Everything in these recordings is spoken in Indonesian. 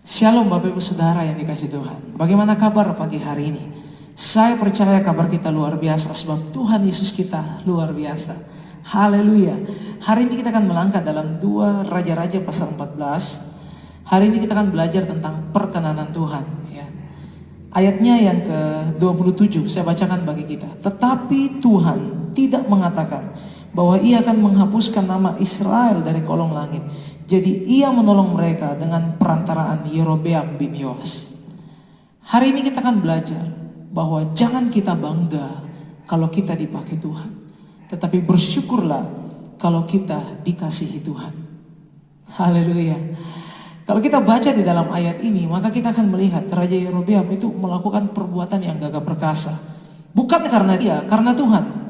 Shalom Bapak Ibu Saudara yang dikasih Tuhan. Bagaimana kabar pagi hari ini? Saya percaya kabar kita luar biasa sebab Tuhan Yesus kita luar biasa. Haleluya. Hari ini kita akan melangkah dalam 2 Raja-Raja pasal 14. Hari ini kita akan belajar tentang perkenanan Tuhan, ya. Ayatnya yang ke-27 saya bacakan bagi kita. Tetapi Tuhan tidak mengatakan bahwa Ia akan menghapuskan nama Israel dari kolong langit. Jadi Ia menolong mereka dengan perantaraan Yerobeam bin Yoas. Hari ini kita akan belajar bahwa jangan kita bangga kalau kita dipakai Tuhan, tetapi bersyukurlah kalau kita dikasihi Tuhan. Haleluya. Kalau kita baca di dalam ayat ini, maka kita akan melihat Raja Yerobeam itu melakukan perbuatan yang gagah perkasa. Bukan karena dia, karena Tuhan.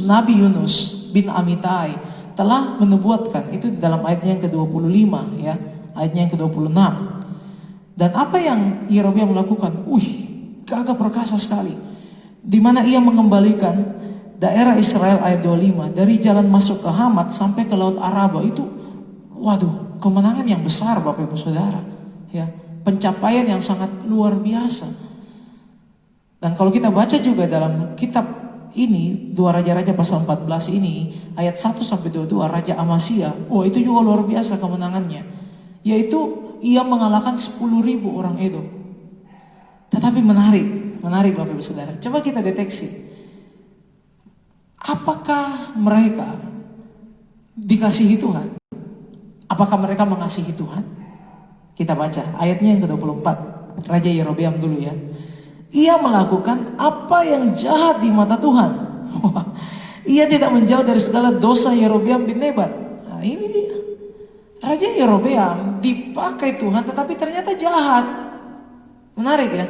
Nabi Yunus bin Amitai telah menubuatkan, itu di dalam ayatnya yang ke-25, ya, ayatnya yang ke-26. Dan apa yang Yerobeam melakukan? Gagah perkasa sekali. Di mana ia mengembalikan daerah Israel, ayat 25, dari jalan masuk ke Hamat sampai ke Laut Araba. Itu kemenangan yang besar Bapak Ibu Saudara, ya. Pencapaian yang sangat luar biasa. Dan kalau kita baca juga dalam kitab ini 2 Raja-Raja pasal 14 ini ayat 1-22, Raja Amasya, itu juga luar biasa kemenangannya, yaitu ia mengalahkan 10.000 orang Edom. Tetapi menarik Bapak Ibu Saudara, coba kita deteksi, apakah mereka dikasihi Tuhan? Apakah mereka mengasihi Tuhan? Kita baca ayatnya yang ke-24, Raja Yerobeam dulu, ya. Ia melakukan apa yang jahat di mata Tuhan. Ia tidak menjauh dari segala dosa Yerobeam bin Nebat. Nah, ini dia. Raja Yerobeam dipakai Tuhan tetapi ternyata jahat. Menarik, ya.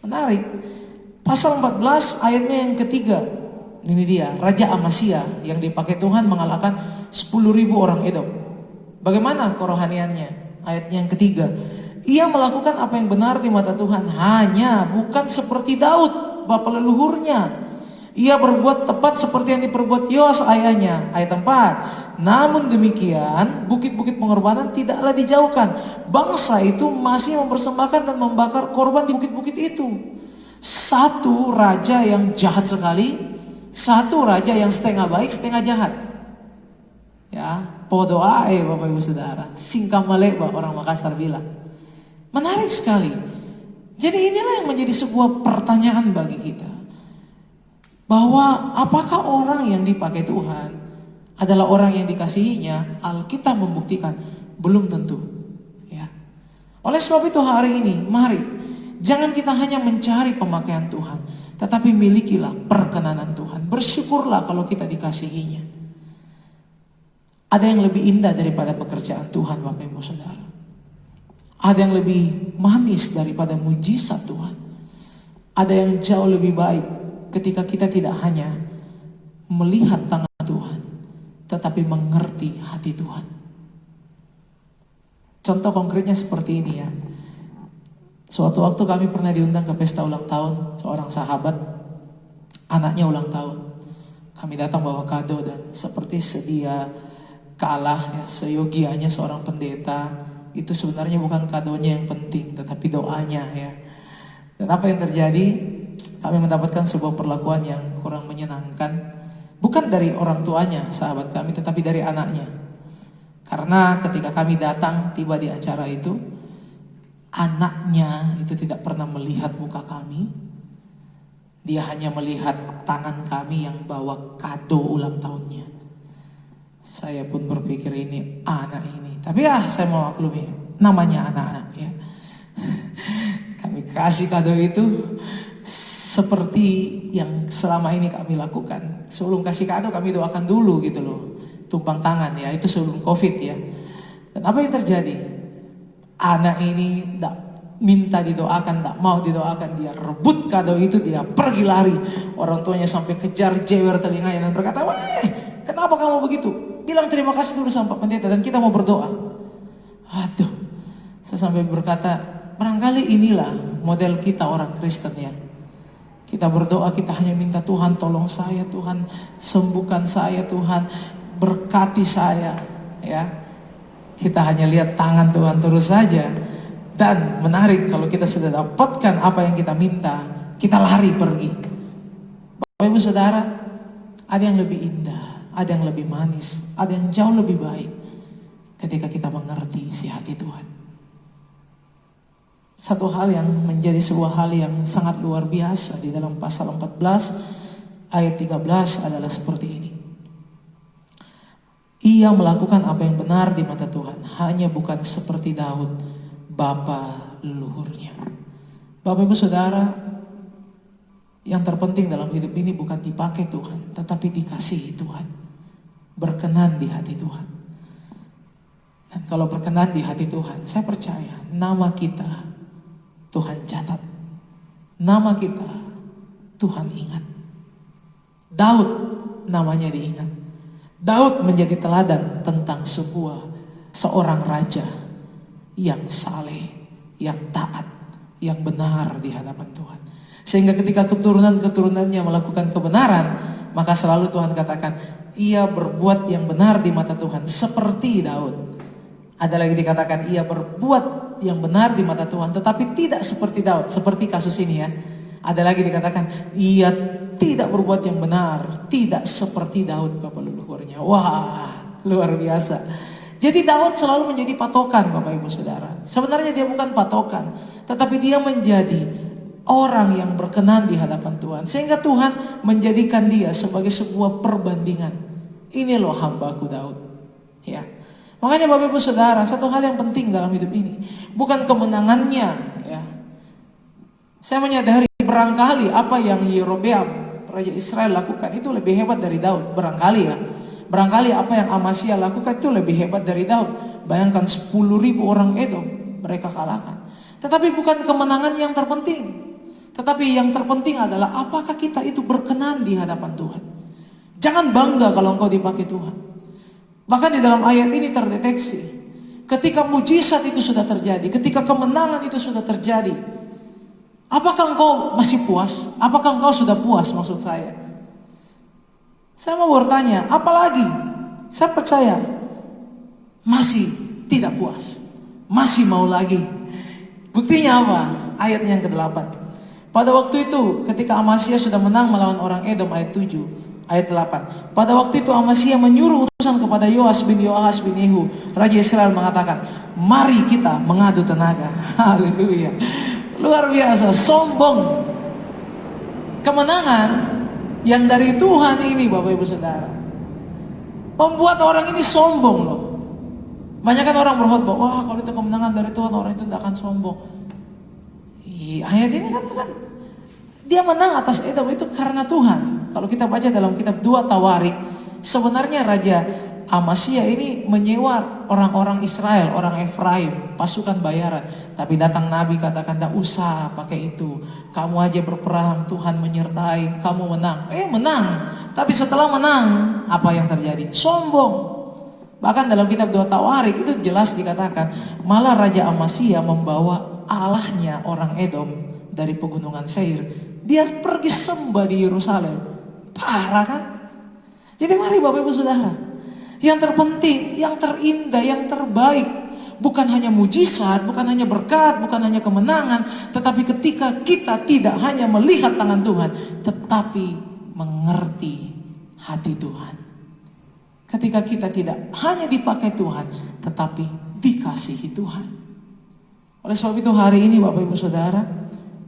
Menarik. Pasal 14 ayatnya yang ketiga. Ini dia, Raja Amasya yang dipakai Tuhan mengalahkan 10.000 orang Edom. Bagaimana kerohaniannya? Ayatnya yang ketiga. Ia melakukan apa yang benar di mata Tuhan, hanya bukan seperti Daud bapa leluhurnya. Ia berbuat tepat seperti yang diperbuat Yoas ayahnya. Ayat 4. Namun demikian, bukit-bukit pengorbanan tidaklah dijauhkan. Bangsa itu masih mempersembahkan dan membakar korban di bukit-bukit itu. Satu raja yang jahat sekali, satu raja yang setengah baik, setengah jahat. Ya, podoae Bapak Ibu Saudara, singkam maleba orang Makassar bilang. Menarik sekali. Jadi inilah yang menjadi sebuah pertanyaan bagi kita, bahwa apakah orang yang dipakai Tuhan adalah orang yang dikasihinya? Alkitab membuktikan belum tentu, ya. Oleh sebab itu hari ini mari jangan kita hanya mencari pemakaian Tuhan, tetapi milikilah perkenanan Tuhan. Bersyukurlah kalau kita dikasihinya. Ada yang lebih indah daripada pekerjaan Tuhan Bapak Ibu Saudara. Ada yang lebih manis daripada mujizat Tuhan. Ada yang jauh lebih baik ketika kita tidak hanya melihat tangan Tuhan, tetapi mengerti hati Tuhan. Contoh konkretnya seperti ini, ya. Suatu waktu kami pernah diundang ke pesta ulang tahun seorang sahabat, anaknya ulang tahun. Kami datang bawa kado dan seperti sedia kalah, ya, seyogianya seorang pendeta. Itu sebenarnya bukan kadonya yang penting, tetapi doanya, ya. Dan apa yang terjadi? Kami mendapatkan sebuah perlakuan yang kurang menyenangkan. Bukan dari orang tuanya, sahabat kami, tetapi dari anaknya. Karena ketika kami datang, tiba di acara itu, anaknya itu tidak pernah melihat muka kami. Dia hanya melihat tangan kami yang bawa kado ulang tahunnya. Saya pun berpikir ini anak ini. Tapi saya mau maklumi, namanya anak-anak, ya. Kami kasih kado itu seperti yang selama ini kami lakukan. Sebelum kasih kado kami doakan dulu gitu loh. Tumpang tangan, ya, itu sebelum COVID, ya. Dan apa yang terjadi? Anak ini tidak minta didoakan, tidak mau didoakan. Dia rebut kado itu, dia pergi lari. Orang tuanya sampai kejar, jewer telinganya dan berkata, kenapa kamu begitu? Bilang terima kasih dulu sama Pak Pendeta dan kita mau berdoa. Aduh, saya sampai berkata, barangkali inilah model kita orang Kristen, ya. Kita berdoa, kita hanya minta Tuhan tolong saya, Tuhan sembuhkan saya, Tuhan berkati saya, ya. Kita hanya lihat tangan Tuhan terus saja. Dan menarik kalau kita sudah dapatkan apa yang kita minta, kita lari pergi. Bapak Ibu Saudara, ada yang lebih indah, ada yang lebih manis, ada yang jauh lebih baik ketika kita mengerti isi hati Tuhan. Satu hal yang menjadi sebuah hal yang sangat luar biasa di dalam pasal 14 ayat 13 adalah seperti ini. Ia melakukan apa yang benar di mata Tuhan, hanya bukan seperti Daud, bapa leluhurnya. Bapak Ibu Saudara, yang terpenting dalam hidup ini bukan dipakai Tuhan, tetapi dikasihi Tuhan, berkenan di hati Tuhan. Dan kalau berkenan di hati Tuhan, saya percaya nama kita Tuhan catat, nama kita Tuhan ingat. Daud namanya diingat. Daud menjadi teladan tentang seorang raja yang saleh, yang taat, yang benar di hadapan Tuhan. Sehingga ketika keturunan-keturunannya melakukan kebenaran, maka selalu Tuhan katakan, ia berbuat yang benar di mata Tuhan seperti Daud. Ada lagi dikatakan, ia berbuat yang benar di mata Tuhan tetapi tidak seperti Daud, seperti kasus ini ya. Ada lagi dikatakan, ia tidak berbuat yang benar, tidak seperti Daud bapa leluhurnya. Wah, luar biasa. Jadi Daud selalu menjadi patokan Bapak Ibu Saudara. Sebenarnya dia bukan patokan, tetapi dia menjadi orang yang berkenan di hadapan Tuhan. Sehingga Tuhan menjadikan dia sebagai sebuah perbandingan. Ini loh hambaku Daud. Ya. Makanya Bapak Ibu Saudara, satu hal yang penting dalam hidup ini bukan kemenangannya. Ya. Saya menyadari barangkali apa yang Yerobeam, Raja Israel lakukan itu lebih hebat dari Daud. Barangkali ya. Barangkali apa yang Amasya lakukan itu lebih hebat dari Daud. Bayangkan 10.000 orang Edom mereka kalahkan. Tetapi bukan kemenangan yang terpenting. Tetapi yang terpenting adalah apakah kita itu berkenan di hadapan Tuhan. Jangan bangga kalau engkau dipakai Tuhan. Bahkan di dalam ayat ini terdeteksi. Ketika mujizat itu sudah terjadi. Ketika kemenangan itu sudah terjadi. Apakah engkau masih puas? Apakah engkau sudah puas maksud saya? Saya mau bertanya, apalagi? Saya percaya masih tidak puas. Masih mau lagi. Buktinya apa? Ayatnya yang ke-8. Pada waktu itu ketika Amasya sudah menang melawan orang Edom, ayat 7, ayat 8. Pada waktu itu Amasya menyuruh utusan kepada Yoas bin Yoahas bin Yehu, Raja Israel mengatakan, mari kita mengadu tenaga. Haleluya. Luar biasa, sombong. Kemenangan yang dari Tuhan ini Bapak Ibu Saudara membuat orang ini sombong loh. Banyak kan orang berkhotbah, wah kalau itu kemenangan dari Tuhan orang itu tidak akan sombong. Ayat ini katakan dia menang atas Edom itu karena Tuhan. Kalau kita baca dalam kitab 2 Tawarik, sebenarnya Raja Amasya ini menyewa orang-orang Israel, orang Efraim, pasukan bayaran. Tapi datang Nabi katakan, tidak usah pakai itu. Kamu aja berperang, Tuhan menyertai, kamu menang. Menang. Tapi setelah menang, apa yang terjadi? Sombong. Bahkan dalam kitab 2 Tawarik itu jelas dikatakan, malah Raja Amasya membawa Allahnya orang Edom dari pegunungan Seir. Dia pergi sembah di Yerusalem. Parah kan? Jadi mari Bapak Ibu Saudara, yang terpenting, yang terindah, yang terbaik, bukan hanya mujizat, bukan hanya berkat, bukan hanya kemenangan, tetapi ketika kita tidak hanya melihat tangan Tuhan, tetapi mengerti hati Tuhan. Ketika kita tidak hanya dipakai Tuhan, tetapi dikasihi Tuhan. Oleh sebab itu hari ini Bapak Ibu Saudara,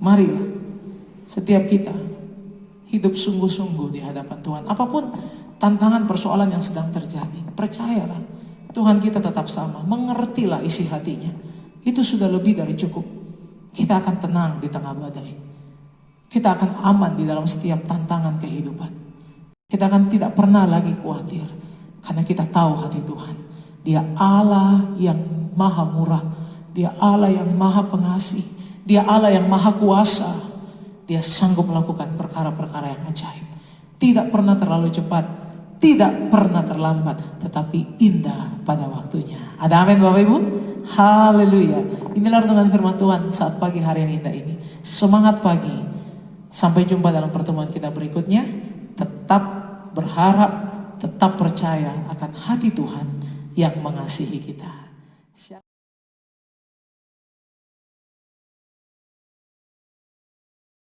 marilah setiap kita hidup sungguh-sungguh di hadapan Tuhan. Apapun tantangan persoalan yang sedang terjadi, percayalah Tuhan kita tetap sama. Mengertilah isi hatinya. Itu sudah lebih dari cukup. Kita akan tenang di tengah badai. Kita akan aman di dalam setiap tantangan kehidupan. Kita akan tidak pernah lagi khawatir. Karena kita tahu hati Tuhan. Dia Allah yang maha murah. Dia Allah yang maha pengasih. Dia Allah yang maha kuasa. Dia sanggup melakukan perkara-perkara yang ajaib. Tidak pernah terlalu cepat. Tidak pernah terlambat, tetapi indah pada waktunya. Ada amin Bapak Ibu? Haleluya. Inilah renungan firman Tuhan saat pagi hari yang indah ini. Semangat pagi. Sampai jumpa dalam pertemuan kita berikutnya. Tetap berharap, tetap percaya akan hati Tuhan yang mengasihi kita.